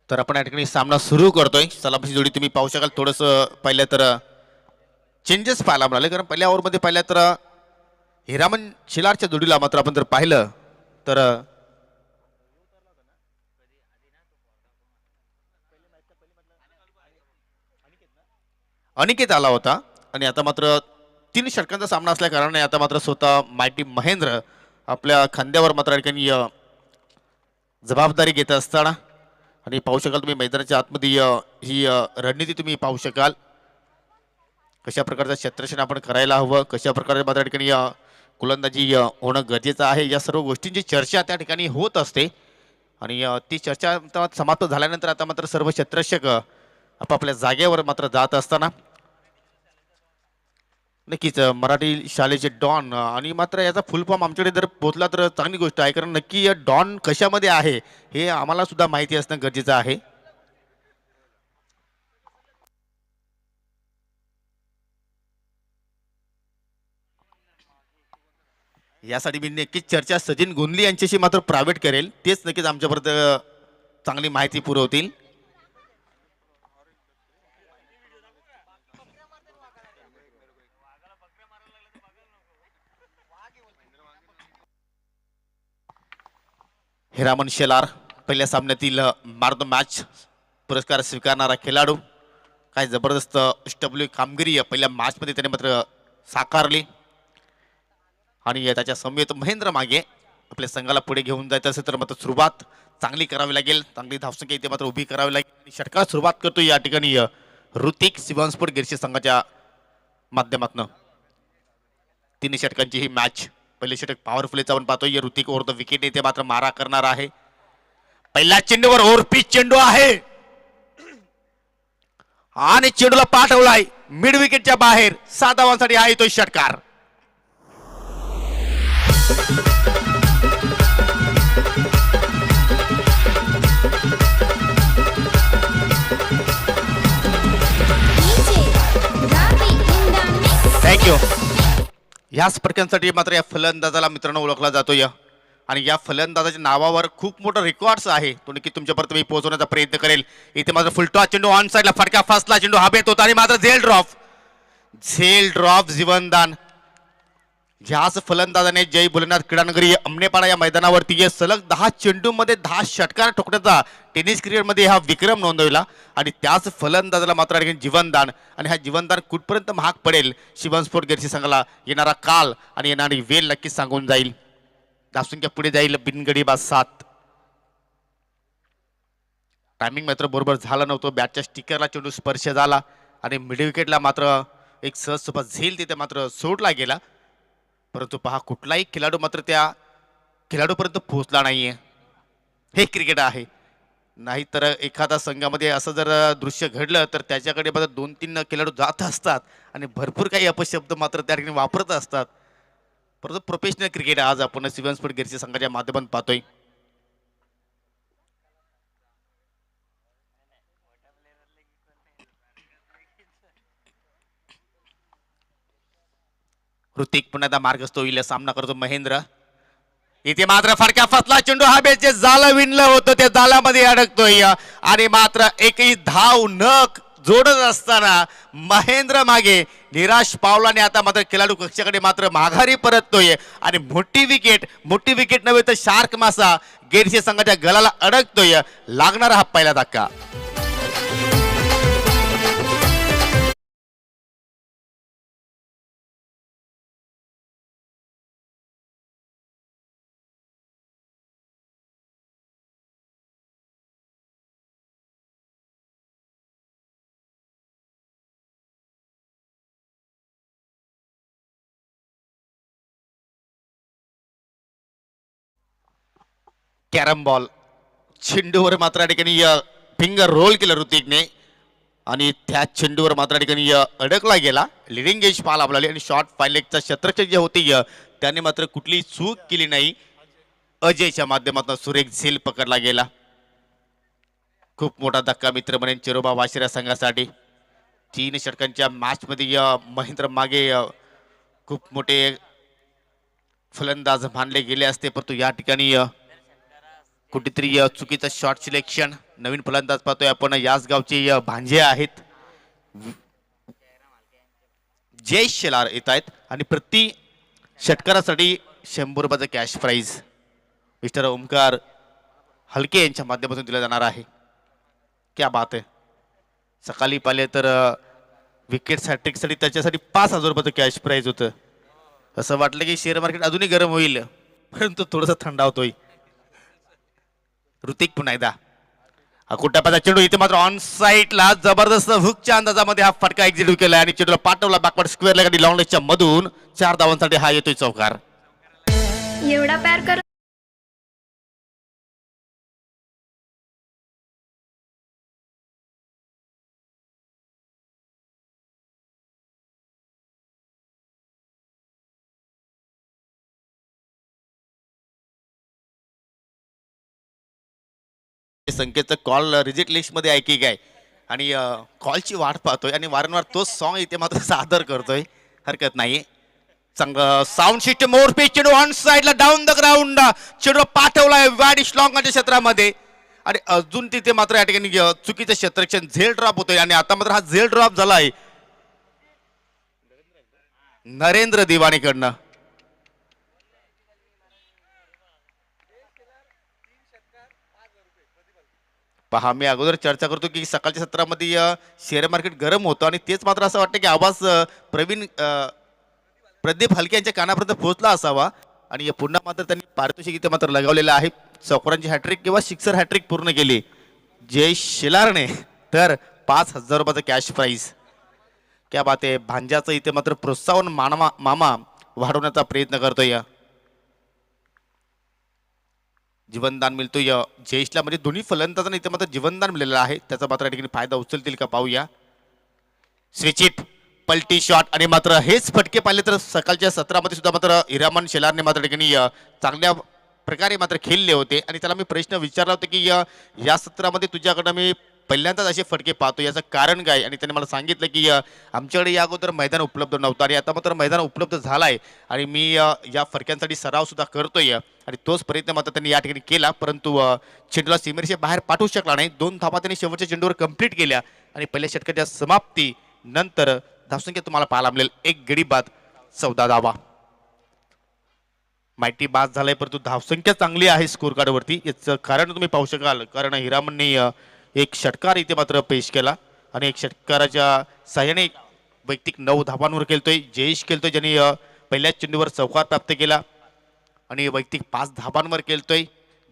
तर आपण या ठिकाणी सामना सुरू करतोय. सलामीची जोडी तुम्ही पाहू शकाल. थोडंसं पाहिलं तर चेंजेस पाहायला मिळाले, कारण पहिल्या ओव्हरमध्ये पाहिलं तर हिरामन शिलारच्या जोडीला मात्र आपण जर पाहिलं तर अनिकेत आला होता आणि आता मात्र 3 षटकांचा सामना असल्या कारणाने आता मात्र स्वतः मायटी महेंद्र आपल्या खांद्यावर मात्र या ठिकाणी जबाबदारी घेत असताना आणि पाहू शकाल तुम्ही मैदानाच्या आतमध्ये ही रणनीती तुम्ही पाहू शकाल. कशा प्रकारचं क्षेत्ररक्षण आपण करायला हवं, कशा प्रकारे मात्र या ठिकाणी गोलंदाजी होणं गरजेचं आहे, या सर्व गोष्टींची चर्चा त्या ठिकाणी होत असते. आणि ती चर्चा समाप्त झाल्यानंतर आता मात्र सर्व क्षेत्ररक्षक आपापल्या जागेवर मात्र जात असताना नक्कीच मराठी शाळेचे डॉन आणि मात्र याचा फुल फॉर्म आमच्याकडे जर पोहोचला तर चांगली गोष्ट आहे, कारण नक्की डॉन कशामध्ये आहे हे आम्हाला सुद्धा माहिती असणं गरजेचं आहे. यासाठी मी नक्कीच चर्चा सचिन गुंदली यांच्याशी मात्र प्रायव्हेट करेल, तेच नक्कीच आमच्यापर्यंत चांगली माहिती पुरवतील. हिरामन शेलार पहिल्या सामन्यातील मॅन ऑफ द मॅच पुरस्कार स्वीकारणारा खेळाडू. काय जबरदस्त अष्टपैलू कामगिरी पहिल्या मॅचमध्ये त्याने मात्र साकारली आणि त्याच्या समवेत महेंद्र मागे आपल्या संघाला पुढे घेऊन जायचं असेल तर मात्र सुरुवात चांगली करावी लागेल, चांगली धावसंख्या इथे मात्र उभी करावी लागेल. षटकाला सुरुवात करतो या ठिकाणी ऋतिक शिवनस्फोट गिरशी संघाच्या माध्यमातून. 3 षटकांची ही मॅच. पहिले षटक पॉवरफुलीच आपण पाहतोय. ऋतिक ओव्हर द विकेट इथे मात्र मारा करणार आहे. पहिल्या चेंडूवर ओव्हर पिच चेंडू आहे आणि चेंडूला पाठवलाय मिड विकेटच्या बाहेर. 7 धावांसाठी हा येतोय षटकार. थँक्यू. ह्या स्पर्धांसाठी मात्र या फलंदाजाला मित्रांनो ओळखला जातोय आणि या फलंदाजाच्या नावावर खूप मोठं रेकॉर्ड्स आहे. तो नक्की तुमच्यापर्यंत मी पोहोचवण्याचा प्रयत्न करेल. इथे मात्र फुलटॉस चेंडू ऑन साईडला फटका फसला, चेंडू हवेत होता आणि मात्र झेल ड्रॉप जीवनदान. ह्याच फलंदाजाने जय भोलेनाथ क्रीडानगरी अमनेपाडा या मैदानावरती सलग 10 चेंडूमध्ये 10 षटकार ठोकण्याचा टेनिस क्रिकेटमध्ये हा विक्रम नोंदवला आणि त्याच फलंदाजाला मात्र जीवनदान. आणि हा जीवनदान कुठपर्यंत महाग पडेल शिवनस्फोट गिरशी संघाला येणारा काल आणि येणारी वेळ नक्कीच सांगून जाईल. धावसंख्या पुढे जाईल बिनगडी बाद 7. टायमिंग मात्र बरोबर झालं नव्हतं. बॅटच्या स्टिकरला चेंडू स्पर्श झाला आणि मिड विकेटला मात्र एक सहजसोबत झेल तिथे मात्र सोडला गेला, परंतु पहा कुठलाही खेळाडू मात्र त्या खेळाडूपर्यंत पोहोचला नाहीये. हे क्रिकेट आहे. नाहीतर एखादा संघामध्ये असं जर दृश्य घडलं तर त्याच्याकडे मात्र 2-3 खेळाडू जात असतात आणि भरपूर काही अपशब्द मात्र त्या ठिकाणी वापरत असतात. परंतु प्रोफेशनल क्रिकेट आज आपण शिवनस्फोट गिरशी संघाच्या माध्यमातून पाहतोय. ऋतिक पुन्हा एकदा मार्गस्थ होईल, सामना करतो महेंद्र. इथे मात्र फडक्या फसला, चेंडू हा जे जाळं विणलं होतं त्या जाळामध्ये अडकतोय आणि मात्र एकही धाव न जोडत असताना महेंद्र मागे निराश पावलाने आता मात्र खेळाडू कक्षाकडे मात्र माघारी परततोय आणि मोठी विकेट नव्हे तर शार्क मासा गिरशी संघाच्या गळाला अडकतोय. लागणारा हा पहिला धक्का. कॅरम बॉल चेंडूवर मात्र ठिकाणी फिंगर रोल केलं ऋतिकने आणि त्या चेंडूवर मात्र ठिकाणी अडकला गेला. लिडिंग एज पाहायला आपल्याला आणि शॉर्ट फायलेगचा क्षेत्ररक्षक जे होते त्याने मात्र कुठलीही चूक केली नाही. अजयच्या माध्यमातून सुरेख झेल पकडला गेला. खूप मोठा धक्का मित्र म्हणेन चिरोबा वाशिरा संघासाठी. 3 षटकांच्या मॅच मध्ये महेंद्र मागे खूप मोठे फलंदाज मानले गेले असते, परंतु या ठिकाणी कुठेतरी चुकीचं शॉट सिलेक्शन. नवीन फलंदाज पाहतोय आपण, याच गावचे भांजे आहेत, जय शेलार येत आहेत आणि प्रति षटकारासाठी 100 रुपयाचं कॅश प्राइज मिस्टर ओमकार हलके यांच्या माध्यमातून दिला जाणार आहे. क्या बात आहे. सकाळी पाहिले तर विकेट हॅट्रिकसाठी त्याच्यासाठी 5,000 रुपयाचं कॅश प्राइज होतं. असं वाटलं की शेअर मार्केट अजूनही गरम होईल, परंतु थोडंसं थंडावतोय. ऋतिक पुन्हा एकदा कुट्यापाचा चेंडू इथे मात्र ऑन साईडला जबरदस्त हुकच्या अंदाजामध्ये हा फटका एक्झिक्यूट केला आणि चेंडूला पाठवला बॅकवर्ड स्क्वेअरला गाडी लॉंग लेगच्या मधून. 4 धावांसाठी हा येतोय चौकार. एवढा प्यार कर. संकेतचं कॉल रिजेक्ट लिस्ट मध्ये आहे की काय, आणि कॉलची वाट पाहतोय आणि वारंवार तोच सॉन्ग इथे मात्र सादर करतोय. हरकत नाही. चांगलं साऊंड सिस्टम मोर पे चेंडू ऑन साइडला डाऊन द ग्राउंड. चेंडू पाठवलाय वॅडिश लॉंगच्या क्षेत्रामध्ये आणि अजून तिथे मात्र या ठिकाणी चुकीचं क्षेत्ररक्षण झेल ड्रॉप होतोय आणि आता मात्र हा झेल ड्रॉप झालाय नरेंद्र दिवाणीकडनं. पहा, मी अगोदर चर्चा करतो की सकाळच्या सत्रामध्ये शेअर मार्केट गरम होतं आणि तेच मात्र असं वाटतं की आवाज प्रदीप हलके यांच्या कानापर्यंत पोहोचला असावा आणि पुन्हा मात्र त्यांनी पारितोषिक इथे मात्र लगावलेलं आहे. चौकारांची हॅट्रिक किंवा सिक्सर हॅट्रिक पूर्ण केली जय शेलारने, तर 5,000 रुपयाचं कॅश प्राइज. क्या बात आहे. भांजाचं इथे मात्र प्रोत्साहन मामा वाढवण्याचा प्रयत्न करतोय. जीवनदान मिळतोय जयेशला, म्हणजे दोन्ही फलंदाजांना इथे मात्र जीवनदान मिळालेलं आहे. त्याचा मात्र या ठिकाणी फायदा उचलतील का पाहूया. स्विचिट पलटी शॉट आणि मात्र हेच फटके पाहिले तर सकाळच्या सत्रामध्ये सुद्धा मात्र हिरामन शेलारने मात्र ठिकाणी चांगल्या प्रकारे मात्र खेळले होते आणि त्याला मी प्रश्न विचारला होता की या सत्रामध्ये तुझ्याकडनं मी पहिल्यांदाच असे फटके पाहतो, याचं कारण काय, आणि त्याने मला सांगितलं की आमच्याकडे या अगोदर मैदान उपलब्ध नव्हतं आणि आता मात्र मैदान उपलब्ध झालं आहे आणि मी या फटक्यांसाठी सराव सुद्धा करतोय आणि तोच प्रयत्न मात्र त्यांनी या ठिकाणी केला, परंतु चेंडूला सीमेरेषे बाहेर पाठवू शकला नाही. 2 धावा त्यांनी शेवटच्या चेंडूवर कंप्लीट केल्या आणि पहिल्या षटकाच्या समाप्ती नंतर धावसंख्या तुम्हाला पाहायला मिळेल 1 गडी बाद 14 धावा. माहिती बाद झालाय, परंतु धावसंख्या चांगली आहे स्कोर कार्डवरती. याचं कारण तुम्ही पाहू शकाल, कारण हिरामनने एक षटकार इथे मात्र पेश केला आणि एक षटकाराच्या सहाय्याने वैयक्तिक 9 धावांवर खेळतोय. जयेश खेळतोय ज्यांनी पहिल्याच चेंडूवर चौकार प्राप्त केला आणि वैयक्तिक 5 धावांवर खेळतोय.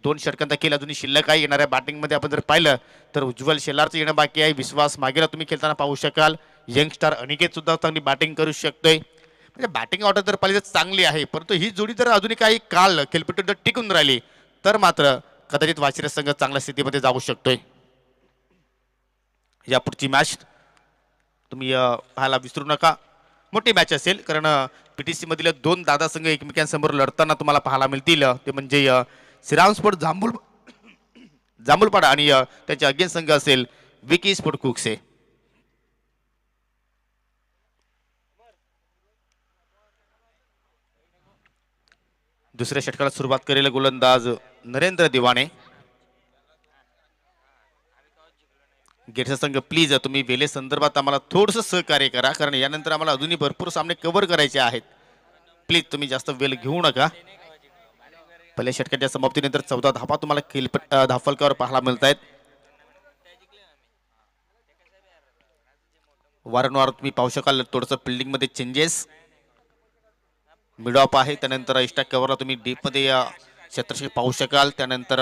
2 षटकांचा खेळ अजूनही शिल्लक आहे. येणाऱ्या बॅटिंगमध्ये आपण जर पाहिलं तर उज्ज्वल शेलारचं येणं बाकी आहे. विश्वास मागेला तुम्ही खेळताना पाहू शकाल. यंगस्टार अनिकेत सुद्धा चांगली बॅटिंग करू शकतोय. म्हणजे बॅटिंग ऑर्डर जर पाहिजे चांगली आहे, परंतु ही जोडी जर अजूनही काही काल खेळपट्टीवर जर टिकून राहिली तर मात्र कदाचित वाशिरा संघ चांगल्या स्थितीमध्ये जाऊ शकतोय. या पुढची मॅच तुम्ही पाहायला विसरू नका. मोठी मॅच असेल, कारण पीटीसी मधील 2 दादा संघ एकमेकांसमोर लढताना तुम्हाला पाहायला मिळतील. ते म्हणजे श्रीराम स्पोर्ट जांभूलपाडा आणि त्यांचे अगेन्स्ट संघ असेल विकी स्पोर्ट कुकसे. दुसऱ्या षटकाला सुरुवात करेल गोलंदाज नरेंद्र दिवाणे. गेटचा संघ प्लीज तुम्ही वेले संदर्भात आम्हाला थोडंसं सहकार्य करा, कारण यानंतर आम्हाला अजूनही भरपूर सामने कव्हर करायचे आहेत. प्लीज तुम्ही जास्त वेळ घेऊ नका. पहिल्या षटकाच्या समाप्तीनंतर 14 धावा तुम्हाला धावफलकावर पाहायला मिळत आहेत. वारंवार तुम्ही पाहू शकाल थोडंसं फिल्डिंग मध्ये चेंजेस. मिड ऑफ आहे, त्यानंतर एक्स्ट्रा कव्हरला तुम्ही डीप मध्ये क्षेत्रक्षक पाहू शकाल. त्यानंतर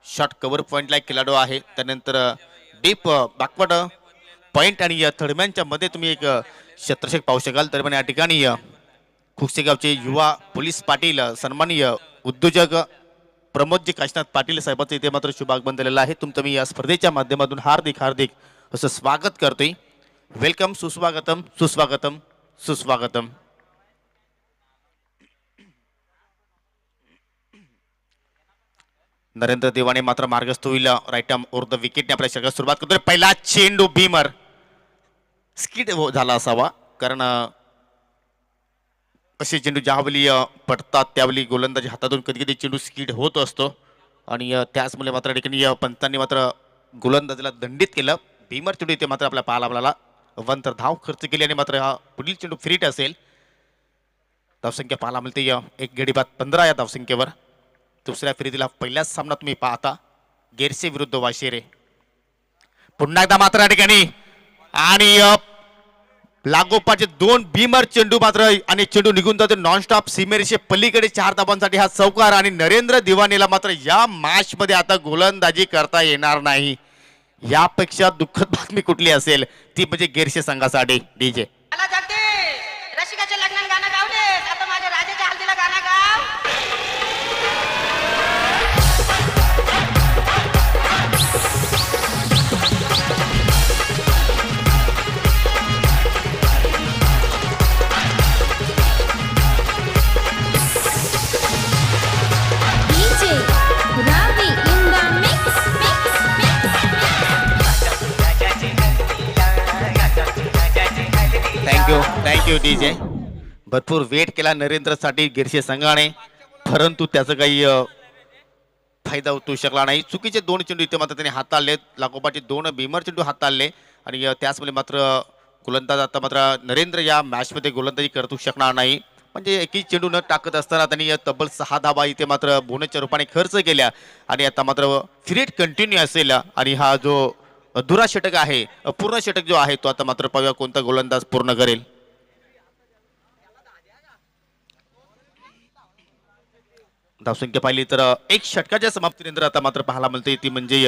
शॉर्ट कव्हर पॉइंटला एक खेळाडू आहे. त्यानंतर डीप बॅकवर्ड पॉइंट आणि या थर्डमॅनच्या मध्ये तुम्ही एक क्षेत्रक्षक पाहू शकाल. तर पण या ठिकाणी खुकसेगावचे युवा पोलीस पाटील सन्माननीय उद्योजक प्रमोदजी काशीनाथ पाटील साहेबांचं इथे मात्र शुभागमन झालेलं आहे. तुमचं मी या स्पर्धेच्या माध्यमातून हार्दिक हार्दिक असं स्वागत करतोय. वेलकम, सुस्वागतम सुस्वागतम सुस्वागतम. नरेंद्र देवाने मात्र मार्गस्थ होईल. राईट आर्म ओव्हर द विकेटने आपल्या षटकाला सुरुवात करतोय. पहिला चेंडू भीमर स्किड झाला असावा, कारण असे चेंडू ज्यावेळी पडतात त्यावेळी गोलंदाजी हातातून कधी कधी चेंडू स्किड होत असतो. आणि त्याचमुळे मात्र या ठिकाणी पंतांनी मात्र गोलंदाजीला दंडित केलं. भीमर चेंडू इथे मात्र आपल्या पाहायला वन तर धाव खर्च केली आणि मात्र हा पुढील चेंडू फ्रीट असेल. धावसंख्या पाहायला मिळते एक गडी बाद 15 या धावसंख्येवर. दुसऱ्या फेरीला पहिल्याच सामना तुम्ही पाहता गेरसे विरुद्ध वाशेरे. पुन्हा एकदा मात्र या ठिकाणी आणि लागोपाठचे 2 भीमर चेंडू मात्र आणि चेंडू निघून जातो नॉनस्टॉप सीमेरेषे पलीकडे 4 धावांसाठी हा चौकार. आणि नरेंद्र दिवानीला मात्र या मॅच मध्ये आता गोलंदाजी करता येणार नाही. यापेक्षा दुःखद बातमी कुठली असेल ती म्हणजे गेरशे संघासाठी. डीजे रसिकाच्या लग्नात गाणं गावलेस, आता माझ्या राजाच्या हल्दीला गाणं गाव. DJ Ravi in the mix. Thank you DJ. भरपूर वेट केला नरेंद्रसाठी गिरशे संघाने, परंतु त्याचा काही फायदा होऊ शकला नाही. चुकीचे 2 चेंडू इथे मात्र त्यांनी हाताळले. लागोपाठचे 2 भीमर चेंडू हाताळले आणि त्याचमुळे मात्र गोलंदाज आता मात्र नरेंद्र या मॅचमध्ये गोलंदाजी करू शकणार नाही. म्हणजे एकही चेंडू न टाकत असताना त्यांनी तब्बल 6 धावा इथे मात्र बोनसच्या रूपाने खर्च केल्या आणि आता मात्र फ्रीट कंटिन्यू असेल. आणि हा जो अधुरा षटक आहे, अपूर्ण षटक जो आहे तो आता मात्र पाहूया कोणता गोलंदाज पूर्ण करेल. धावसंख्या पाहिली तर एक षटकाच्या समाप्तीनंतर आता मात्र पाहायला मिळते ती म्हणजे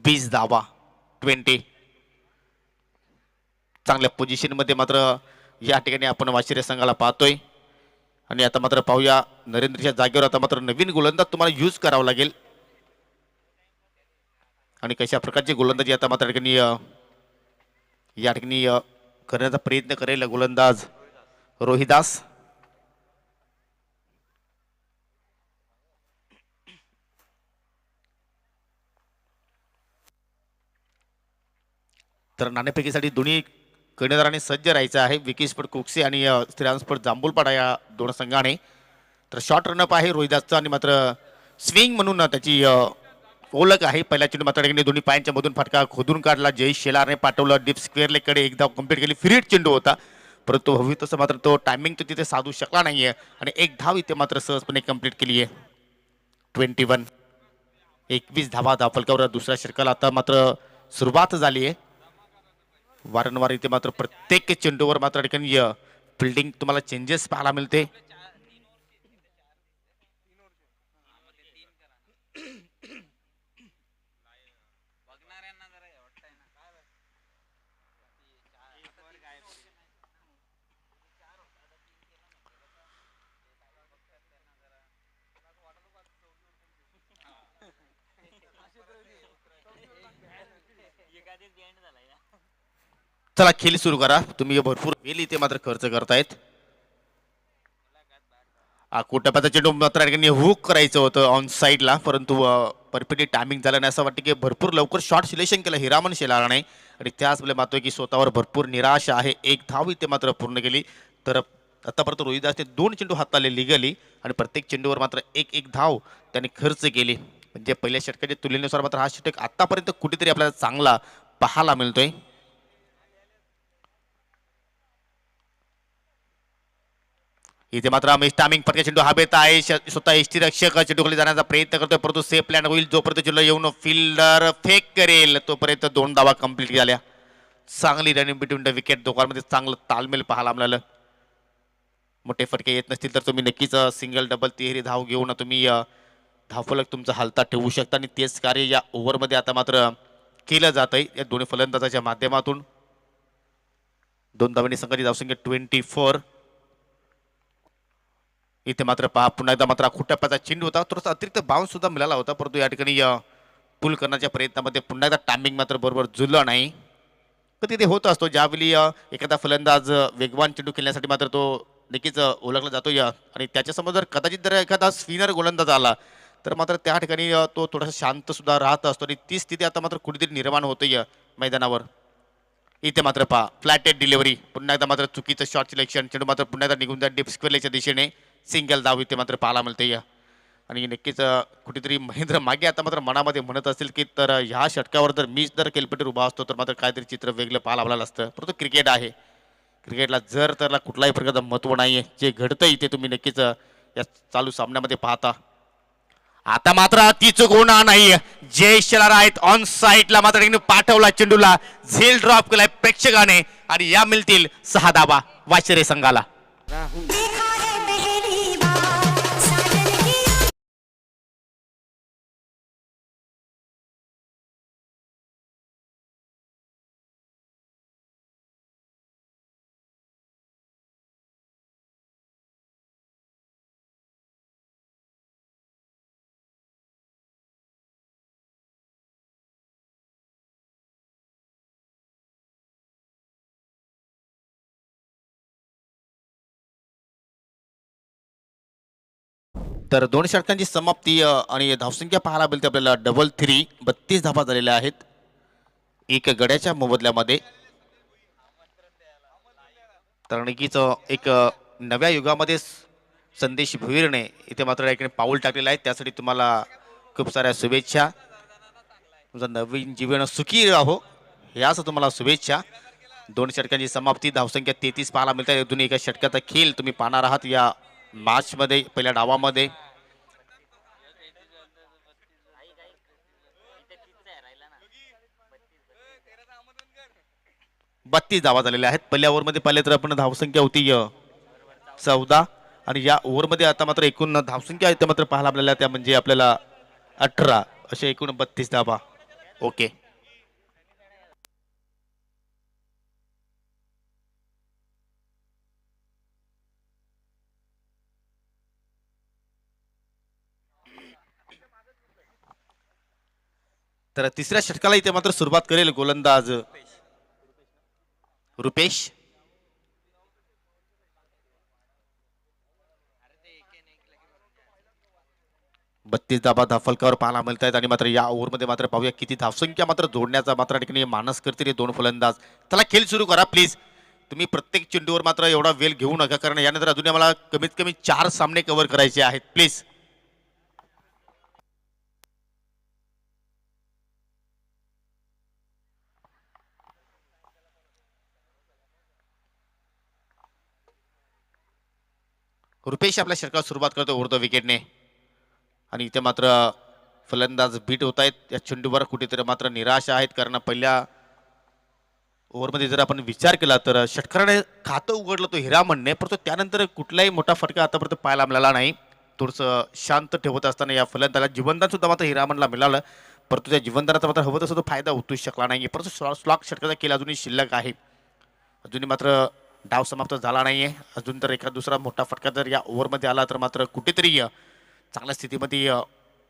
20 धावा 20. चांगल्या पोझिशन मध्ये मात्र या ठिकाणी आपण वाशिरे संघाला पाहतोय. आणि आता मात्र पाहूया नरेंद्रच्या जागेवर आता मात्र नवीन गोलंदाज तुम्हाला यूज करावा लागेल. आणि कशा प्रकारची गोलंदाजी आता मात्र या ठिकाणी करण्याचा प्रयत्न करेल गोलंदाज रोहिदास. तर नाणेफेकीसाठी दोन्ही कर्णधारांनी सज्ज राहायचं आहे. विकी स्पोर्ट कोक्से आणि श्रीराम स्पोर्ट जांभूलपाडा या 2 संघाने. तर शॉर्ट रनअप आहे रोहिदासचा आणि मात्र स्विंग म्हणून त्याची ओळख आहे. पहिल्या चेंडू मात्र दोन्ही पायांच्या मधून फटका खोदून काढला. जय शेलारने पाठवलं डीप स्क्वेअर लेगकडे, एक धाव कंप्लीट केली. फ्रीट चेंडू होता, परंतु हवी तसं मात्र तो टायमिंग तो तिथे साधू शकला नाहीये आणि एक धाव इथे मात्र सहजपणे कंप्लीट केली आहे. 21 21 धावा धावफलकावर दुसऱ्या षटकाला आता मात्र सुरुवात झाली आहे. वारंवार इथे मात्र प्रत्येक चेंडूवर मात्र ठिकाणी फिल्डिंग तुम्हाला चेंजेस पाहायला मिळते. चला खेळ सुरू करा. तुम्ही भरपूर वेळ इथे मात्र खर्च करतायत. कोटप्याचा चेंडू मात्र हुक करायचं होतं ऑन साईडला, परंतु परफेक्टली टायमिंग झालं नाही. असं वाटतं की भरपूर लवकर शॉट सिलेक्शन केलं हिरामन शेलाराने आणि त्याचमुळे मात्र की स्वतःवर भरपूर निराश आहे. एक धाव इथे मात्र पूर्ण केली. तर आतापर्यंत रोहिदासने 2 चेंडू हाताळले लिगली आणि प्रत्येक चेंडूवर मात्र एक धाव त्यांनी खर्च केली. म्हणजे पहिल्या षटकाच्या तुलनेनुसार मात्र हा षटक आतापर्यंत कुठेतरी आपल्याला चांगला पाहायला मिळतोय. इथे मात्र रमेश टायमिंग पटके चेंडू हवेत आहे. स्वतः यष्टीरक्षक चेंडू खाली जाण्याचा प्रयत्न करतोय, परंतु सेफ प्लॅन होईल. जोपर्यंत चेंडू येऊन फिल्डर फेक करेल तोपर्यंत 2 धावा कंप्लीट झाल्या. चांगली रनिंग बिटवीन द विकेट, दोघांमध्ये चांगलं तालमेल पाहायला मिळालं. मोठे फटके येत नसतील तर तुम्ही नक्कीच सिंगल डबल तिहेरी धाव घेऊन तुम्ही धावफलक तुमचा हालता ठेवू शकता आणि तेच कार्य या ओव्हरमध्ये आता मात्र केलं जात आहे या दोन्ही फलंदाजाच्या माध्यमातून. 2 धावांनी संघाची धावसंख्या 24. इथे मात्र पहा पुन्हा एकदा मात्र खुट्यापाचा चेंडू होता, थोडासा अतिरिक्त बाउन्स सुद्धा मिळाला होता, परंतु या ठिकाणी पुल करण्याच्या प्रयत्नामध्ये पुन्हा एकदा टायमिंग मात्र बरोबर जुळलं नाही. कधी ते होत असतो ज्यावेळी एखादा फलंदाज वेगवान चेंडू खेळण्यासाठी मात्र तो नक्कीच ओळखला जातो आणि त्याच्यासमोर जर कदाचित जर एखादा स्पिनर गोलंदाज आला तर मात्र त्या ठिकाणी तो थोडासा शांत सुद्धा राहत असतो आणि ती स्थिती आता मात्र कुठेतरी निर्माण होते मैदानावर. इथे मात्र पहा फ्लॅटेड डिलिव्हरी, पुन्हा एकदा मात्र चुकीचं शॉट सिलेक्शन, चेंडू मात्र पुन्हा एकदा निघून जात डीप स्क्वेअरच्या दिशेने. सिंगल धाव इथे मात्र पाहायला मिळते. आणि नक्कीच कुठेतरी महेंद्र मागे आता मात्र मनामध्ये म्हणत असेल की तर ह्या षटकावर जर मीच जर केलपट्टीवर उभा असतो तर मात्र काहीतरी चित्र वेगळं पाहायला आपल्याला असतं. परंतु क्रिकेट आहे, क्रिकेटला जर त्याला कुठल्याही प्रकारचं महत्त्व नाही आहे. जे घडतं इथे तुम्ही नक्कीच या चालू सामन्यामध्ये पाहता. आता मात्र ती चूक होणार नाही. जय शेलार आहेत ऑन साईडला मात्र त्यांनी पाठवला चेंडूला, झेल ड्रॉप केलाय प्रेक्षकाने आणि या मिळतील 6 धाबा वाशिरे संघाला. तर 2 षटकांची समाप्ती आणि धावसंख्या पाहायला मिळते आपल्याला 3-3 32 धावा झालेल्या आहेत एक गड्याच्या मोबदल्यामध्ये. तर नक्कीच एक नव्या युगामध्ये संदेश भुईरने इथे मात्र या ठिकाणी पाऊल टाकलेलं आहे. त्यासाठी तुम्हाला खूप साऱ्या शुभेच्छा. तुमचं नवीन जीवन सुखी राहो याच तुम्हाला शुभेच्छा. 2 षटकांची समाप्ती, धावसंख्या 33 पाहायला मिळते. अजून एका षटकाचा खेळ तुम्ही पाहणार आहात या मॅचमध्ये पहिल्या डावामध्ये. 32 धावा झालेल्या आहेत. पहिल्या ओव्हरमध्ये पाहिले तर आपण धावसंख्या होती 14 आणि या ओव्हरमध्ये आता मात्र एकूण धावसंख्या इथे मात्र पाहायला आपल्याला त्या म्हणजे आपल्याला 18 असे एकूण 32 धावा. ओके, तर तिसऱ्या षटकाला इथे मात्र सुरुवात करेल गोलंदाज रुपेश. बत्तीस धाबा धाफलकावर पाहायला मिळत आहेत आणि मात्र या ओव्हरमध्ये मात्र पाहूया किती धावसंख्या मात्र जोडण्याचा मात्र ठिकाणी मानस करतील 2 फलंदाज. चला खेळ सुरू करा प्लीज. तुम्ही प्रत्येक चेंडूवर मात्र एवढा वेळ घेऊ नका, कारण यानंतर अजून आम्हाला कमीत कमी 4 सामने कव्हर करायचे आहेत प्लीज. रुपेश आपल्या षटकाला सुरुवात करतो उर्ध्व विकेटने आणि इथे मात्र फलंदाज बीट होत आहेत. या चेंडूवर कुठेतरी मात्र निराश आहेत, कारण पहिल्या ओव्हरमध्ये जर आपण विचार केला तर षटकाराने खातं उघडलं तो हिरामनने, परंतु त्यानंतर कुठलाही मोठा फटका आतापर्यंत पाहायला मिळाला नाही. थोडंसं शांत ठेवत असताना या फलंदाजाला जीवनदान सुद्धा मात्र हिरामनला मिळालं, परंतु त्या जीवनदानाचा मात्र हवं तसं तो फायदा होतू शकला नाही. परंतु स्लॉक षटकाचा खेळ अजूनही शिल्लक आहे. अजूनही मात्र डाव समाप्त झाला नाहीये. अजून तर एखादा दुसरा मोठा फटका जर या ओव्हरमध्ये आला तर मात्र कुठेतरी चांगल्या स्थितीमध्ये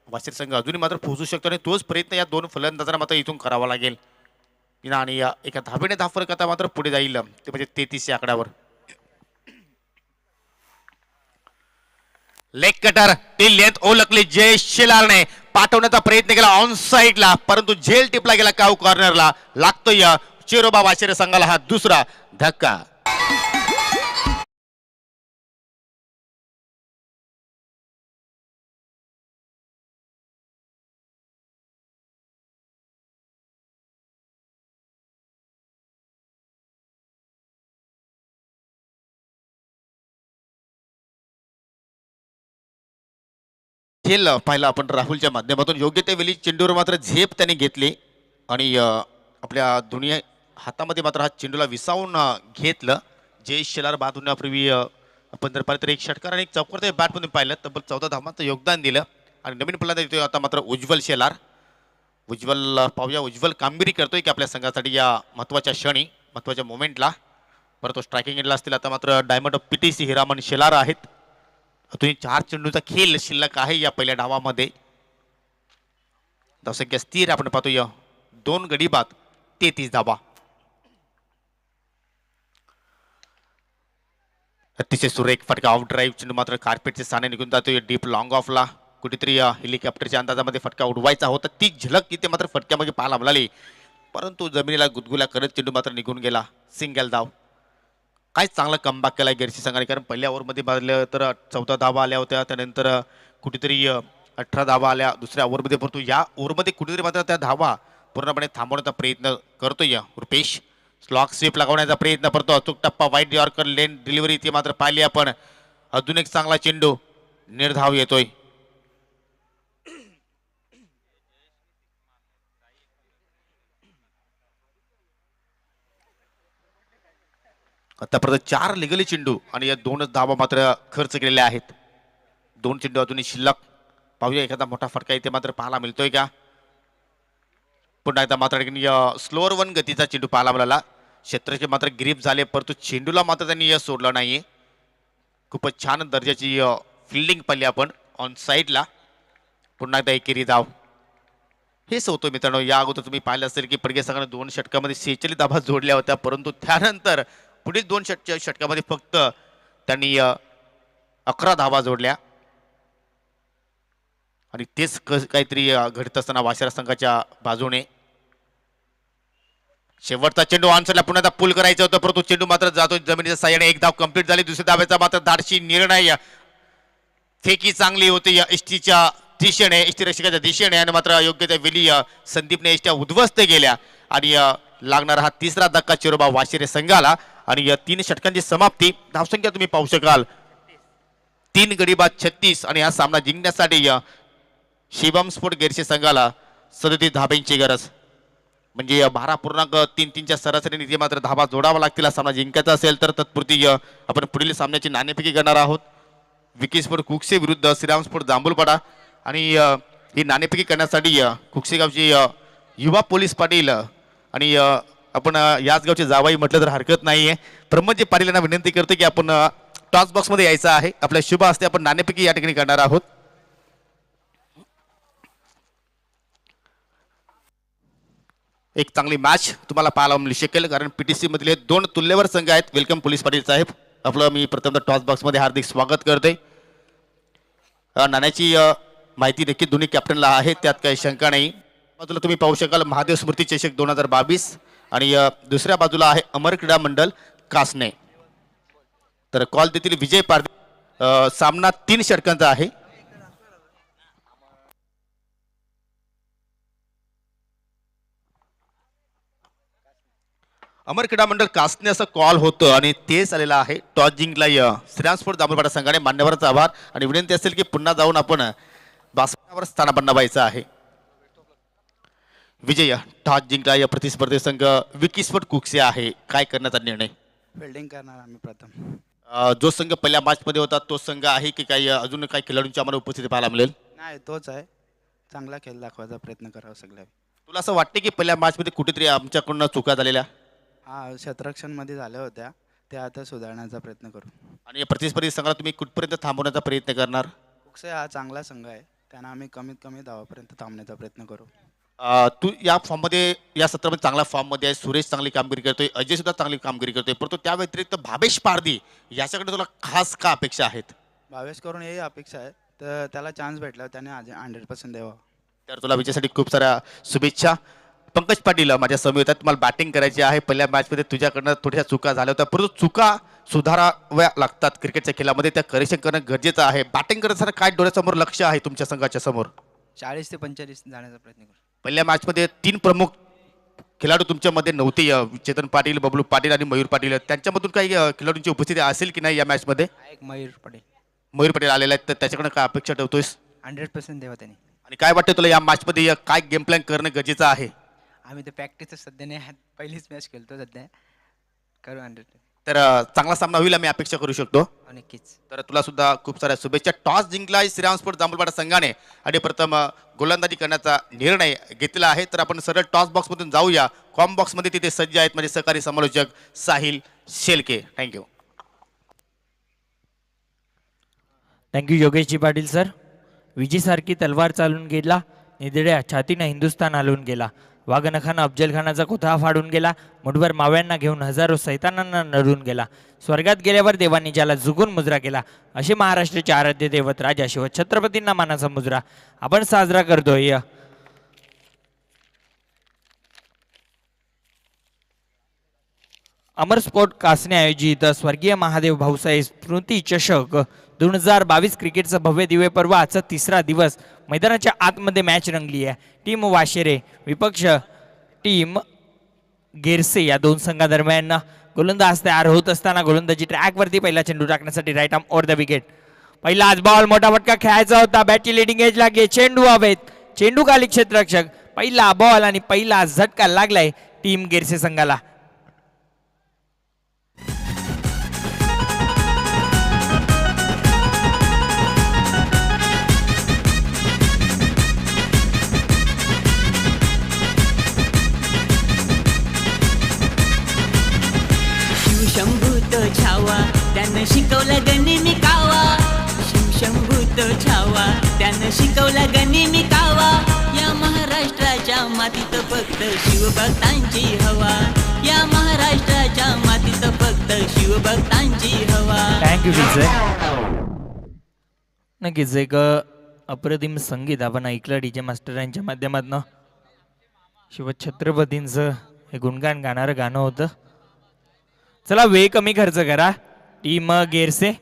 वाशिर संघ अजूनही मात्र पोहोचू शकतो आणि तोच प्रयत्न या 2 फलंदाजांना मात्र इथून करावा लागेल आणि या एका धाबेने फरक आता मात्र पुढे जाईल ते म्हणजे 33 या आकड्यावर. लेग कटर ती लेंथ ओळखली जय शेलारने, पाठवण्याचा प्रयत्न केला ऑन साईडला, परंतु झेल टिपला गेला काऊ कॉर्नरला. लागतोय चिरोबा वाशिर संघाला हा दुसरा धक्का. खेळ पाहिला आपण राहुलच्या माध्यमातून. योग्य त्या वेळी चेंडूवर मात्र झेप त्याने घेतली आणि आपल्या दोन्ही हातामध्ये मात्र हा चेंडूला विसावून घेतलं. जय शेलार बाद होण्यापूर्वी आपण जर पाहिलं तर एक षटकार आणि एक चौकार त्या बॅटमधून पाहिलं तब्बल 14 धावांचं योगदान दिलं आणि नवीन फलंदाज येतोय आता मात्र उज्ज्वल शेलार. उज्ज्वल पाहूया उज्ज्वल कामगिरी करतोय की आपल्या संघासाठी या महत्त्वाच्या क्षणी महत्त्वाच्या मोमेंटला. बरं तो स्ट्रायकिंग एंडला असतील. आता मात्र diamond of PTC Hiraman Shelar आहेत. तुम्ही 4 चेंडूचा खेळ शिल्लक आहे या पहिल्या डावामध्ये. धावसंख्या स्थिर आपण पाहतोय 2 गडी बाद 33 धावा. अतिशय सुरेख फटका आउट ड्राईव्ह चेंडू मात्र कार्पेटचे साने निघून जातोय डीप लॉंग ऑफला. कुठेतरी हेलिकॉप्टरच्या अंदाजामध्ये फटका उडवायचा होता, ती झलक इथे मात्र फटक्यामध्ये पाहायला मिळाली, परंतु जमिनीला गुदगुल्या करत चेंडू मात्र निघून गेला. सिंगल धाव. काय चांगला कमबॅक केला गिरशी संघाने, कारण पहिल्या ओव्हरमध्ये पाहिलं तर 14 धावा आल्या होत्या. त्यानंतर कुठेतरी 18 धावा आल्या दुसऱ्या ओव्हरमध्ये, परंतु या ओव्हरमध्ये कुठेतरी मात्र त्या धावा पूर्णपणे थांबवण्याचा प्रयत्न करतोय रुपेश. स्लॉक स्वीप लगावण्याचा प्रयत्न करतो, अचूक टप्पा वाईट यॉर्कर लेन डिलिव्हरी ती मात्र पाहिली आपण. अजून एक चांगला चेंडू निर्धाव येतोय. आतापर्यंत 4 लिगली चेंडू आणि या 2च धावा मात्र खर्च केलेल्या आहेत. 2 चेंडू अजूनही शिल्लक. पाहूया एखादा मोठा फटका इथे मात्र पाहायला मिळतोय का. पुन्हा एकदा मात्र स्लोअर वन गतीचा चेंडू पाहायला मिळाला. क्षेत्राचे मात्र ग्रीप झाले, परंतु चेंडूला मात्र त्यांनी यश सोडलं नाहीये. खूपच छान दर्जाची फिल्डिंग पाहिली आपण ऑन साईडला. पुन्हा एकदा एकेरी धाव. हेच होतं मित्रांनो. या अगोदर तुम्ही पाहिलं असेल की पडगे संघाने 2 षटकामध्ये 46 धावा जोडल्या होत्या, परंतु त्यानंतर पुढील 2 षटकामध्ये फक्त त्यांनी 11 धावा जोडल्या. आणि तेच काहीतरी घडत असताना वाशिरा संघाच्या बाजूने. शेवटचा चेंडू ऑनसाईडला पुन्हा पूल करायचं होतं, परंतु चेंडू मात्र जातो जमिनीच्या साह्याने. एक धाव कंप्लीट झाली. दुसऱ्या धाव्याचा मात्र धाडशी निर्णय. फेकी चांगली होती एसटीच्या दिशेने, एसटी रक्षकाच्या दिशेने, आणि मात्र योग्य त्या वेळी संदीपने एसट्या उद्ध्वस्त गेल्या. आणि लागणारा हा तिसरा धक्का चिरोबा वाशिरे संघाला. आणि या 3 षटकांची समाप्ती. धावसंख्या तुम्ही पाहू शकाल 3 गडी बाद 36. आणि हा सामना जिंकण्यासाठी शिवम स्पोर्ट गिरशी संघाला 37 धाब्यांची गरज. म्हणजे 12.33च्या सरासरीने ते मात्र धाबा जोडावा लागतील हा सामना जिंकायचा असेल तर. तत्पुरती आपण पुढील सामन्याची नाणेफेकी करणार आहोत. विकी स्पोर्ट कुकसे विरुद्ध श्रीराम स्पोर्ट जांभूलपाडा. आणि ही नाणेफेकी करण्यासाठी कुकसे गावची युवा पोलीस पाटील आणि आपण याच गावचे जावाई म्हटलं तर हरकत नाहीये, प्रमोदजी पाटील यांना विनंती करतो की आपण टॉस बॉक्समध्ये यायचं आहे. आपल्या शुभ हस्ते आपण नाणेफेकी या ठिकाणी करणार आहोत. एक चांगली मॅच तुम्हाला पाहायला मिळू शकेल, कारण पीटीसी मधले 2 तुल्यवर संघ आहेत. वेलकम पोलीस पाटील साहेब, आपलं मी प्रथमतः टॉस बॉक्समध्ये हार्दिक स्वागत करतोय. नाण्याची माहिती देखील दोन्ही कॅप्टनला आहे, त्यात काही शंका नाही. बाजूला तुम्ही पाहू शकाल महादेव स्मृती चषक 2022 आणि दुसऱ्या बाजूला आहे अमर क्रीडा मंडळ कासने. तर कॉल देतील विजय पारदी. सामना 3 षटकांचा आहे. अमर क्रीडा मंडळ कासने असं कॉल होतं आणि तेच आलेलं आहे. टॉस जिंकला श्रीराम स्पोर्ट जांभूलपाडा संघाने. मान्यवरांचा आभार आणि विनंती असेल की पुन्हा जाऊन आपण बास्केटवर स्थानापन्न व्हायचं आहे. विजय टॉस जिंकला या प्रतिस्पर्धी संघ विकी स्पोर्ट कुकसे आहे. काय करण्याचा निर्णय? फिल्डिंग करणार आम्ही प्रथम. जो संघ पहिल्या मॅच मध्ये होता तो संघ आहे की काही अजून काही खेळाडूंची आम्हाला उपस्थिती पाहायला मिळेल? नाही, तोच आहे. चांगला खेळ दाखवायचा प्रयत्न करावा सगळ्या. तुला असं वाटते की पहिल्या मॅच मध्ये कुठेतरी आमच्याकडून चुका झालेल्या? हा, क्षेत्ररक्षणमध्ये झाल्या होत्या, त्या आता सुधारण्याचा प्रयत्न करू. आणि या प्रतिस्पर्धी संघाला तुम्ही कुठपर्यंत थांबवण्याचा प्रयत्न करणार? कुकसे हा चांगला संघ आहे, त्यांना आम्ही कमीत कमी धावापर्यंत थांबण्याचा प्रयत्न करू. तू या फॉर्ममध्ये या सत्रामध्ये चांगल्या फॉर्ममध्ये आहे. सुरेश चांगली कामगिरी करतोय, अजय सुद्धा चांगली कामगिरी करतोय, परंतु त्या व्यतिरिक्त भावेश पारधी याच्याकडे तुला खास का अपेक्षा आहेत? भावेश करून ही अपेक्षा आहे, तर त्याला चान्स भेटला त्याने 100% द्यावा. तर तुला विजयासाठी खूप साऱ्या शुभेच्छा. पंकज पाटील माझ्या समोर येतात. तुम्हाला बॅटिंग करायची आहे. पहिल्या मॅचमध्ये तुझ्याकडनं थोड्याशा चुका झाल्या होत्या, परंतु चुका सुधाराव्या लागतात क्रिकेटच्या खेळामध्ये, त्या करेक्शन करणं गरजेचं आहे. बॅटिंग करताना काय डोळ्यासमोर लक्ष आहे तुमच्या संघाच्या समोर? 40 ते 45 जाण्याचा प्रयत्न करू. पहिल्या मॅचमध्ये 3 प्रमुख खेळाडू तुमच्यामध्ये नव्हते, चेतन पाटील, बबलू पाटील आणि मयूर पाटील. त्यांच्यामधून काही खेळाडूंची उपस्थिती असेल की नाही या मॅचमध्ये? एक मयूर पडेल, मयूर पाटील आलेले आहेत, तर त्याच्याकडे काय अपेक्षा ठेवतोयस? 100% देवा त्यांनी. आणि काय वाटतं तुला या मॅचमध्ये काय गेम प्लॅन करणं गरजेचं आहे? आम्ही तर प्रॅक्टिस सध्या नाही आहात, पहिलीच मॅच खेळतो सध्या, करू 100. तर चांगला सामना होईल आम्ही अपेक्षा करू शकतो. नक्कीच. तर तुला सुद्धा खूप साऱ्या शुभेच्छा. टॉस जिंकला श्रीराम स्पोर्ट जांभूलपाडा संघाने आणि प्रथम गोलंदाजी करण्याचा निर्णय घेतला आहे. तर आपण सरळ टॉस बॉक्समधून जाऊया. कॉम बॉक्समध्ये तिथे सज्ज आहेत माझे सहकारी समालोचक Sahil Shelke. Thank you. Thank you Yogeshji Patil sir. विजेसारखी तलवार चालून गेला, निधड्या छातीनं हिंदुस्थान हलवून गेला. वाघनखानं अफजल खानाचा कोथा फाडून गेला. मुठभर माव्यांना घेऊन हजारो सैतानांना नडून गेला. स्वर्गात गेल्यावर देवांनी ज्याला जुगून मुजरा केला, असे महाराष्ट्राचे आराध्य दैवत राजा शिव छत्रपतींना मानाचा मुजरा आपण साजरा करतोय. अमर स्पोर्ट कासने आयोजित स्वर्गीय महादेव भाऊसाहेब स्मृती चषक 2022 क्रिकेटचं भव्य दिव्य पर्व आजचा तिसरा दिवस. मैदानाच्या आतमध्ये मॅच रंगली आहे. टीम वाशेरे विपक्ष टीम गेरसे या दोन संघादरम्यान गोलंदाज तयार होत असताना गोलंदाजी ट्रॅकवरती पहिला चेंडू टाकण्यासाठी right arm over the wicket. पहिला आज बॉल मोठा फटका खेळायचा होता. बॅटची लिडिंग एज लागे चेंडू हवेत. चेंडू खाली क्षेत्ररक्षक. पहिला बॉल आणि पहिला झटका लागलाय टीम गेरसे संघाला. शिवशंभूत छावा त्यानं शिकवलं गनिमी कावा. शिवशंभूत छावा त्यानं शिकवलं गनिमी कावा. या महाराष्ट्राच्या मातीत फक्त शिवभक्तांची हवा. या महाराष्ट्राच्या मातीत फक्त शिवभक्तांची हवा. थँक्यू विजय. नक्कीच एक अप्रतिम संगीत आपण ऐकलं डीजे मास्टर यांच्या माध्यमातून. शिवछत्रपतींचं हे गुणगान गाणारं गाणं होतं. चला वेळ कमी खर्च करा टीम गेरसे.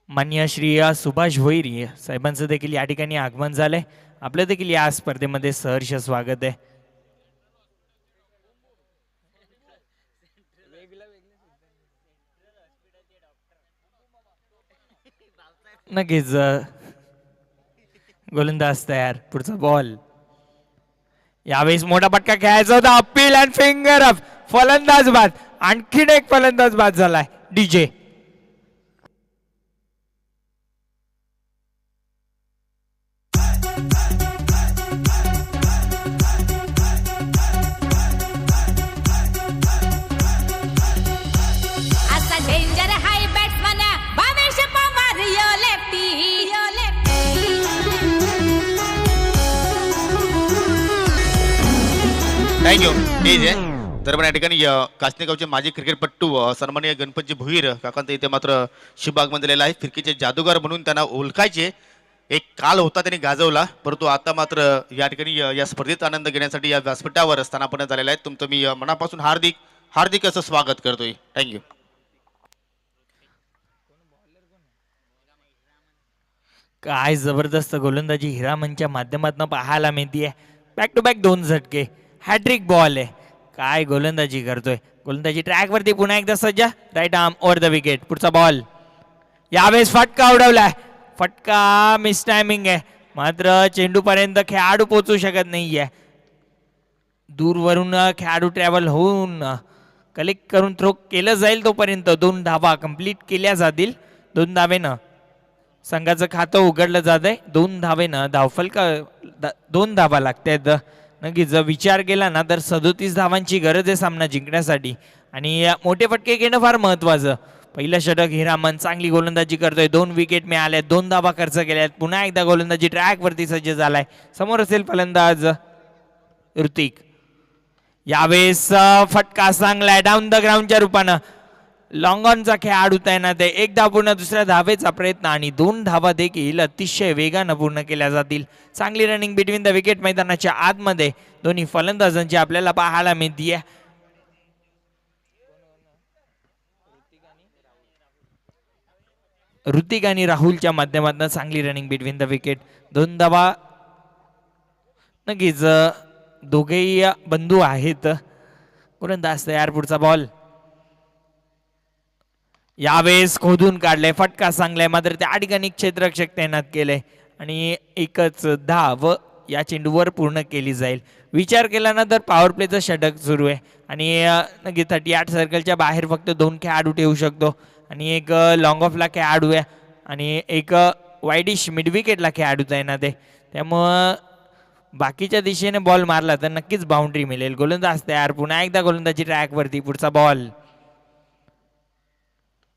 मान्य श्री सुभाष भोईर साहेबांचं देखील या ठिकाणी आगमन झालंय. आपलं देखील या स्पर्धेमध्ये सहर्ष स्वागत आहे. नक्कीच गोलंदाज तयार. पुढचा बॉल. यावेळेस मोठा पटका खेळायचा होता. Appeal and finger up. फलंदाज बाद. आणखीन एक फलंदाज बाद झालाय डीजे. असा डेंजर हाय बॅट्समन भावेश पवार यो लेफ्टी यो थँक्यू डीजे. तर पण या ठिकाणी कासनेगावचे माजी क्रिकेटपट्टू सन्माननीय गणपतजी भोईर काकांत इथे मात्र शुभ आगमन दिलेलं आहे. फिरकीचे जादूगार म्हणून त्यांना ओळखायचे. एक काल होता त्यांनी गाजवला, परंतु आता मात्र या ठिकाणी या स्पर्धेत आनंद घेण्यासाठी या व्यासपीठावर स्थानापन्न झालेलं आहे. तुमचं मी मनापासून हार्दिक हार्दिक असं स्वागत करतोय. थँक्यू. काय जबरदस्त गोलंदाजी हिरामनच्या माध्यमातून पाहायला मिळतीये. बॅक टू बॅक दोन झटके. हॅट्रिक बॉल आहे. काय गोलंदाजी करतोय. गोलंदाजी ट्रॅकवरती पुन्हा एकदा सज्ज. Right arm over the wicket. पुढचा बॉल. यावेळेस फटका उडवलाय. फटका मिस टायमिंग आहे. मात्र चेंडूपर्यंत खेळाडू पोहोचू शकत नाहीये. दूरवरून खेळाडू ट्रॅव्हल होऊन कलेक्ट करून थ्रो केलं जाईल तोपर्यंत 2 धावा कंप्लीट केल्या जातील. 2 धावेनं संघाचं खातं उघडलं जात आहे. 2 धावेनं धावफलका 2 धावा लागतात. नक्कीच जर विचार केला ना तर 37 धावांची गरज आहे सामना जिंकण्यासाठी. आणि मोठे फटके घेणं फार महत्वाचं. पहिलं षटक हिरामन चांगली गोलंदाजी करतोय. 2 विकेट मिळाल्यात. 2 धावा खर्च केल्यात. पुन्हा एकदा गोलंदाजी ट्रॅकवरती सज्ज झालाय. समोर असेल फलंदाज ऋतिक. यावेळेस फटका चांगलाय डाऊन द ग्राउंडच्या रूपानं. लॉंग ऑनचा खेळाडू तैनात आहे. 1 धाव पूर्ण दुसऱ्या धावेचा प्रयत्न आणि 2 धावा देखील अतिशय वेगानं पूर्ण केल्या जातील. चांगली रनिंग बिटवीन द विकेट मैदानाच्या आतमध्ये दोन्ही फलंदाजांची आपल्याला पाहायला मिळतीये. ऋतिक आणि राहुलच्या माध्यमातून चांगली रनिंग बिटवीन द विकेट. 2 धावा. नक्कीच दोघेही बंधू आहेत. गोलंदाज तयार. पुढचा बॉल. यावेळेस खोदून काढलंय. फटका चांगलाय. मात्र त्या ठिकाणी क्षेत्ररक्षक तैनात केलंय आणि एकच धाव या चेंडूवर पूर्ण केली जाईल. विचार केला ना तर पॉवर प्लेचं षटक सुरू आहे आणि नक्की 38 सर्कलच्या बाहेर फक्त 2 खेळाडू ठेवू शकतो आणि एक लॉंग ऑफला खेळाडू आहे आणि एक वाईडिश मिड विकेटला खेळाडू तैनात आहे. त्यामुळं बाकीच्या दिशेने बॉल मारला तर नक्कीच बाउंड्री मिळेल. गोलंदाज तयार. पुन्हा एकदा गोलंदाजी ट्रॅकवरती. पुढचा बॉल.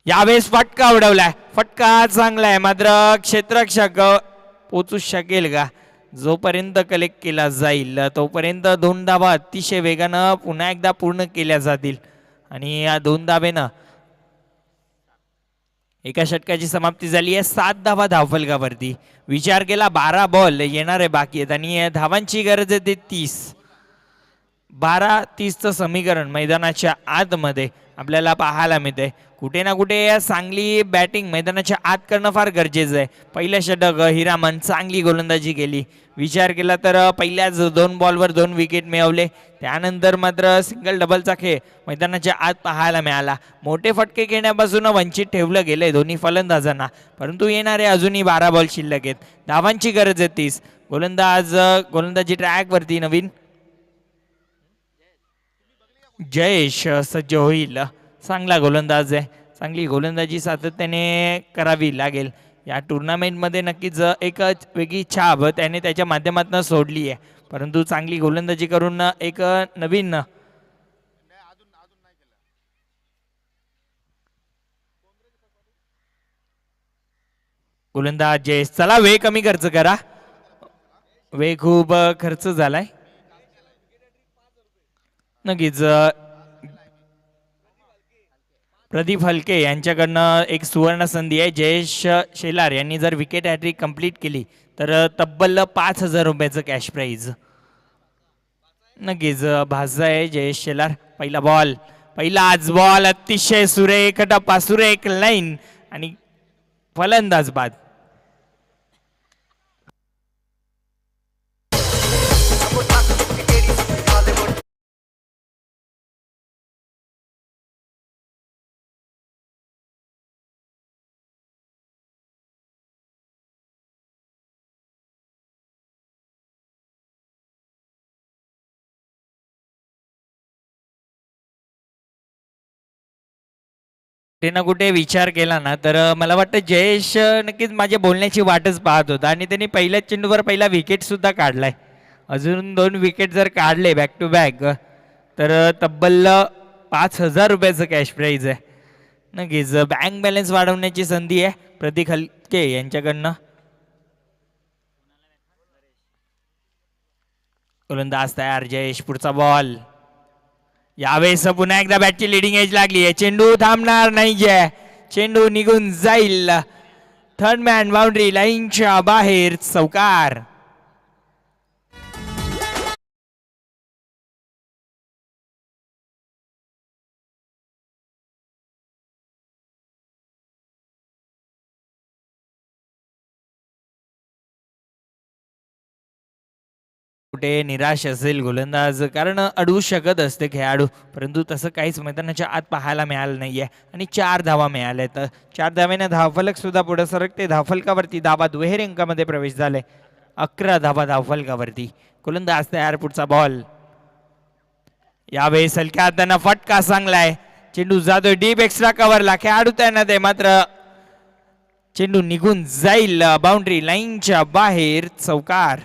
यावेळेस फटका उडवलाय. फटका चांगला आहे. मात्र क्षेत्ररक्षक पोचू शकेल का. जोपर्यंत कलेक्ट केला जाईल तोपर्यंत 2 धावा अतिशय वेगानं पुन्हा एकदा पूर्ण केल्या जातील आणि या 2 धावेनं एका षटकाची समाप्ती झाली आहे. 7 धावा धावफलकावरती. विचार केला 12 बॉल येणार आहे बाकी आहेत आणि धावांची गरज आहे ते 30. 12-30चं समीकरण मैदानाच्या आतमध्ये आपल्याला पाहायला मिळते. कुठे ना कुठे चांगली बॅटिंग मैदानाच्या आत करणं फार गरजेचं आहे. पहिल्या षटक हिरामन चांगली गोलंदाजी केली. विचार केला तर पहिल्याच 2 बॉलवर 2 विकेट मिळवले. त्यानंतर मात्र सिंगल डबलचा खेळ मैदानाच्या आत पाहायला मिळाला. मोठे फटके घेण्यापासून वंचित ठेवलं गेलंय दोन्ही फलंदाजांना, परंतु येणारे अजूनही 12 बॉल शिल्लक आहेत. धावांची गरज आहे 30. गोलंदाजी ट्रॅकवरती नवीन जयेश सज्ज होईल. चांगला गोलंदाज आहे. चांगली गोलंदाजी सातत्याने करावी लागेल. या टुर्नामेंटमध्ये नक्कीच एक वेगळी छाप त्याने त्याच्या माध्यमातून सोडली आहे, परंतु चांगली गोलंदाजी करून एक नवीन गोलंदाज जयेश. चला वेळ कमी खर्च करा, वेळ खूप खर्च झालाय. नक्कीच प्रदीप हलके यांच्याकडनं एक सुवर्ण संधी आहे. जयेश शेलार यांनी जर विकेट हॅट्रिक कंप्लीट केली तर तब्बल 5,000 रुपयाचं कॅश प्राईज नक्कीच भाजत आहे. जयेश शेलार पहिला आज बॉल अतिशय सुरेख टप्पा, सुरेख लाईन आणि फलंदाज बाद. कुठे ना कुठे विचार केला ना तर मला वाटतं जयेश नक्कीच माझ्या बोलण्याची वाटच पाहत होता आणि त्यांनी पहिल्याच चेंडूवर पहिला विकेट सुद्धा काढलाय. अजून 2 विकेट जर काढले बॅक टू बॅक तर तब्बल 5,000 रुपयाचं कॅश प्राईज आहे. नक्कीच बँक बॅलन्स वाढवण्याची संधी आहे प्रदीप हलके यांच्याकडनं. गोलंदाज तयार. जयेश पुढचा बॉल. यावेळेस पुन्हा एकदा बॅटची लिडिंग एज लागली आहे. चेंडू थांबणार नाहीये, चेंडू निघून जाईल. थर्ड मॅन बाउंड्री लाईनच्या बाहेर चौकार. कुठे निराश असेल गोलंदाज, कारण अडवू शकत असते खेळाडू, परंतु तसं काहीच मैदानाच्या आत पाहायला मिळालं नाहीये. आणि 4 धावा मिळाल्यात. 4 धाव्याने धावफलक सुद्धा पुढे सरकते. धावफलकावरती धावा दुहेरी अंकामध्ये प्रवेश झाले. 11 धावा धावफलकावरती. गोलंदाज तयार. पुढचा बॉल. यावेळेस हलक्या हाताने फटका चांगलाय. चेंडू जातोय डीप एक्स्ट्रा कव्हरला. खेळाडू तैनात आहे, मात्र चेंडू निघून जाईल बाउंड्री लाईनच्या बाहेर चौकार.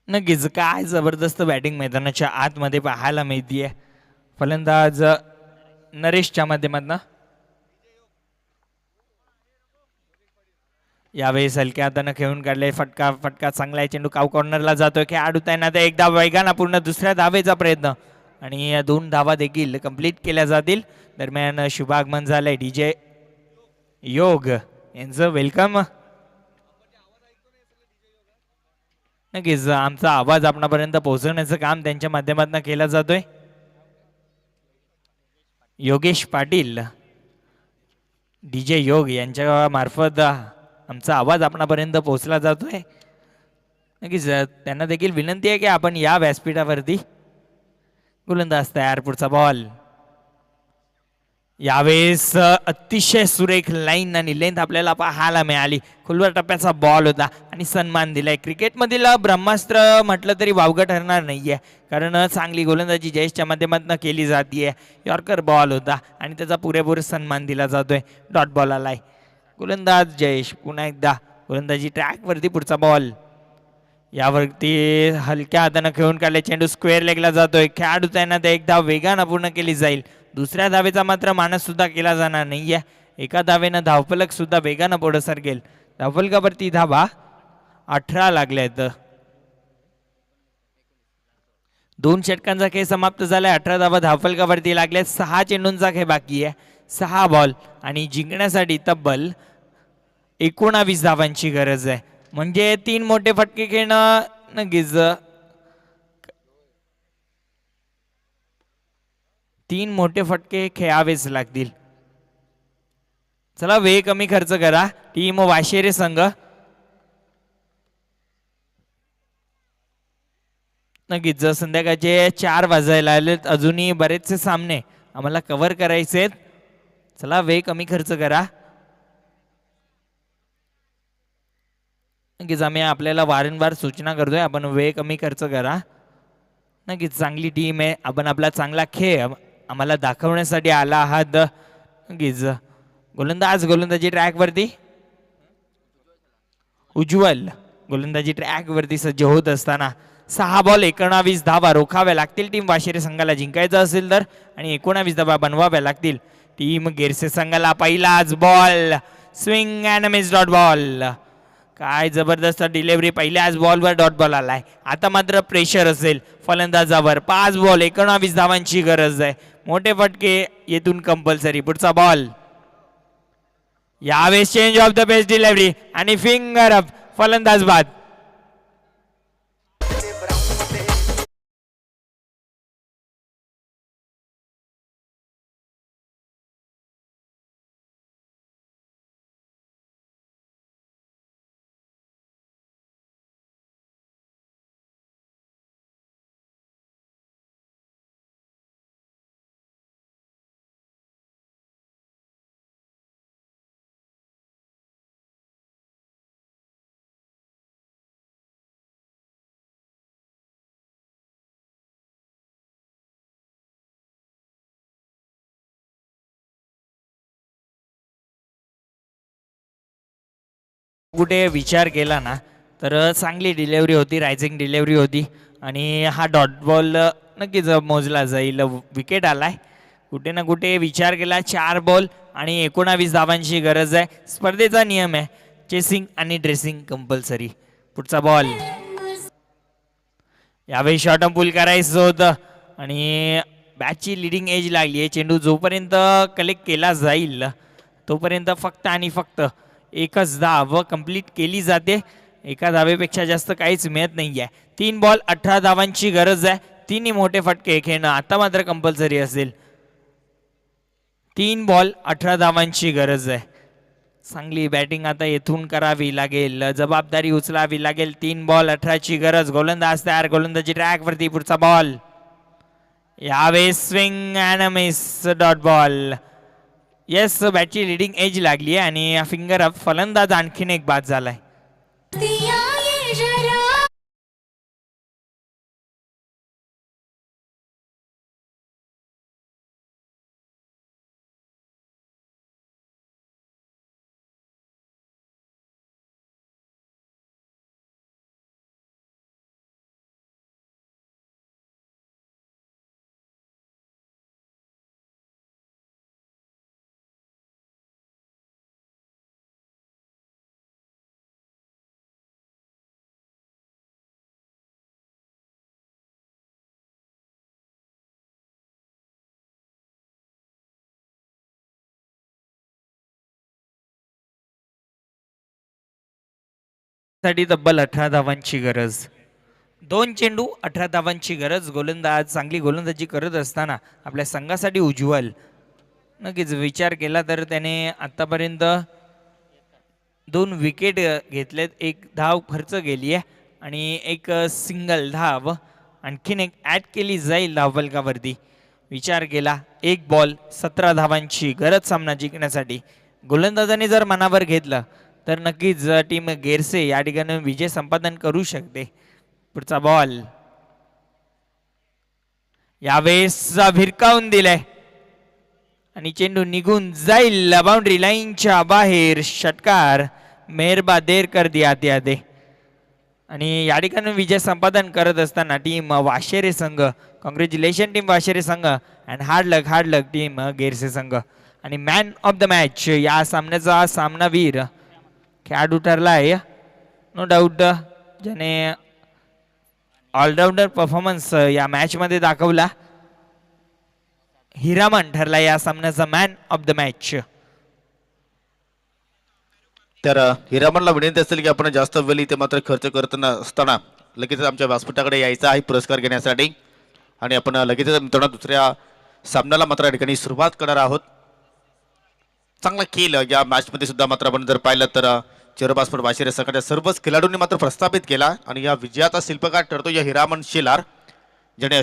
नक्कीच काय जबरदस्त बॅटिंग मैदानाच्या आतमध्ये पाहायला मिळतीये. फलंदाज नरेशच्या माध्यमातून यावेळेस हलक्या हाताने खेळून काढले. फटका चांगला आहे. चेंडू काव कॉर्नरला जातोय. खेळाडू तैनात आहे. एकदा वेगानं पूर्ण दुसऱ्या धावेचा प्रयत्न आणि 2 धावा देखील कंप्लीट केल्या जातील. दरम्यान शुभागमन झालंय डीजे योग यांचं. वेलकम. नक्कीच आमचा आवाज आपणापर्यंत पोहोचवण्याचं काम त्यांच्या माध्यमातून केलं जातोय. योगेश पाटील डीजे योग यांच्या मार्फत आमचा आवाज आपणापर्यंत पोहोचला जातोय. नक्कीच त्यांना देखील विनंती आहे की आपण या व्यासपीठावरती. गोलंदाज तयार. पुढचा बॉल. यावेळेस अतिशय सुरेख लाईन आणि लेंथ आपल्याला पाहायला मिळाली. खोलवर टप्प्याचा बॉल होता आणि सन्मान दिलाय. क्रिकेटमधील ब्रह्मास्त्र म्हटलं तरी वावगं ठरणार नाहीये, कारण चांगली गोलंदाजी जयेशच्या माध्यमातून केली जाते. यॉर्कर बॉल होता आणि त्याचा पुरेपूर सन्मान दिला जातोय. डॉट बॉल आलाय. गोलंदाज जयेश पुन्हा एकदा गोलंदाजी ट्रॅकवरती. पुढचा बॉल. यावरती हलक्या हाताने खेळून काढले. चेंडू स्क्वेअर लेगला जातोय. खेळाडू तैनात एकदा वेगानं पूर्ण केली जाईल. दुसऱ्या धावेचा मात्र मानस सुद्धा केला जाणार नाहीये. एका धावेनं धावफलक सुद्धा वेगानं पुढे सरकेल. धावफलकावरती धावा 18 लागल्यात. 2 षटकांचा खेळ समाप्त झालाय. 18 धावा धावफलकावरती लागल्या. 6 चेंडूंचा खेळ बाकी आहे. 6 बॉल आणि जिंकण्यासाठी तब्बल 19 धावांची गरज आहे. म्हणजे 3 मोठे फटके खेळणं नक्कीच 3 मोठे फटके खेळावेच लागतील. चला वेळ कमी खर्च करा. टीम वाशेरे संघ नक्कीच संध्याकाळचे 4 वाजायला आलेत. अजूनही बरेचसे सामने आम्हाला कव्हर करायचे आहेत. चला वेळ कमी खर्च करा. नक्कीच आम्ही आपल्याला वारंवार सूचना करतोय, आपण वेळ कमी खर्च करा. नक्कीच चांगली टीम आहे. आपण आपला चांगला खेळ आम्हाला दाखवण्यासाठी आला आहात. नक्कीच गोलंदाजी ट्रॅकवरती उज्ज्वल गोलंदाजी ट्रॅकवरती सज्ज होत असताना 6 बॉल 19 धावा रोखाव्या लागतील टीम वाशेरे संघाला जिंकायचं असेल तर, आणि 19 धावा बनवाव्या लागतील टीम गेरसे संघाला. पहिलाच ball swing and miss dot ball. काय जबरदस्त डिलिव्हरी. पहिल्याच बॉलवर डॉट बॉल आलाय. आता मात्र प्रेशर असेल फलंदाजावर. 5 बॉल 19 धावांची गरज आहे. मोठे फटके येथून कंपल्सरी. पुढचा बॉल यावेळेस change of the best delivery आणि फिंगर अप. फलंदाज बाद. कुठे विचार केला ना तर चांगली डिलेवरी होती, रायझिंग डिलेवरी होती आणि हा डॉट बॉल नक्कीच मोजला जाईल. विकेट आलाय. कुठे ना कुठे विचार केला. 4 बॉल आणि 19 धावांची गरज आहे. स्पर्धेचा नियम आहे चेसिंग आणि ड्रेसिंग कंपल्सरी. पुढचा बॉल यावेळी शॉर्ट पुल करायचं होतं आणि बॅटची लिडिंग एज लागली आहे. चेंडू जोपर्यंत कलेक्ट केला जाईल तोपर्यंत फक्त आणि फक्त एकच धाव कंप्लीट केली जाते. एका धावेपेक्षा जास्त काहीच मिळत नाही आहे. 3 बॉल 18 धावांची गरज आहे. 3 मोठे फटके खेळणं आता मात्र कंपल्सरी असेल. 3 बॉल 18 धावांची गरज आहे. चांगली बॅटिंग आता येथून करावी लागेल. जबाबदारी उचलावी लागेल. 3 बॉल 18ची गरज. गोलंदाज तयार. गोलंदाजी ट्रॅकवरती. पुढचा बॉल यावेळेस swing and miss dot ball. Yes बॅटची लिडिंग एज लागली आहे आणि फिंगर अप. फलंदाज आणखीन एक बाद झालाय. साठी तब्बल 18 धावांची गरज. 2 चेंडू 18 धावांची गरज. गोलंदाज चांगली गोलंदाजी करत असताना आपल्या संघासाठी उज्ज्वल नक्कीच विचार केला तर त्याने आतापर्यंत 2 विकेट घेतलेत. 1 धाव खर्च गेली आहे आणि 1 सिंगल धाव आणखीन एक ॲड केली जाईल धावफलकावरती. विचार केला 1 बॉल 17 धावांची गरज सामना जिंकण्यासाठी. गोलंदाजाने जर मनावर घेतलं तर नक्कीच टीम गेरसे या ठिकाणी विजय संपादन करू शकते. पुढचा बॉल यावेळेस भिरकावून दिलाय आणि चेंडू निघून जाईल बाउंड्री लाईनच्या बाहेर. षटकार मेहरबा देर कर दिया दे. आणि या ठिकाणी विजय संपादन करत असताना टीम वाशेरे संघ. कॉंग्रॅच्युलेशन टीम वाशेरे संघ अँड हार्ड लक टीम गेरसे संघ. आणि मॅन ऑफ द मॅच या सामन्याचा सामनावीर खेळाडू ठरला आहे नो डाऊट ज्याने ऑलराऊंडर परफॉर्मन्स या मॅचमध्ये दाखवला. हिरामन ठरला या सामन्याचा मॅन ऑफ द मॅच. तर हिरामनला विनंती असेल की आपण जास्त वेळ इथे मात्र खर्च करत नसताना लगेच आमच्या व्यासपीठाकडे यायचा आहे पुरस्कार घेण्यासाठी. आणि आपण लगेच मित्रांनो दुसऱ्या सामन्याला मात्र या ठिकाणी सुरुवात करणार आहोत. चांगला खेळ या मॅचमध्ये सुद्धा मात्र आपण जर पाहिलं तर चिरबास्पर वाशिरे संघाच्या सर्वच खेळाडूंनी मात्र प्रस्थापित केला आणि या विजयाचा शिल्पकार ठरतो या हिरामन शेलार, ज्याने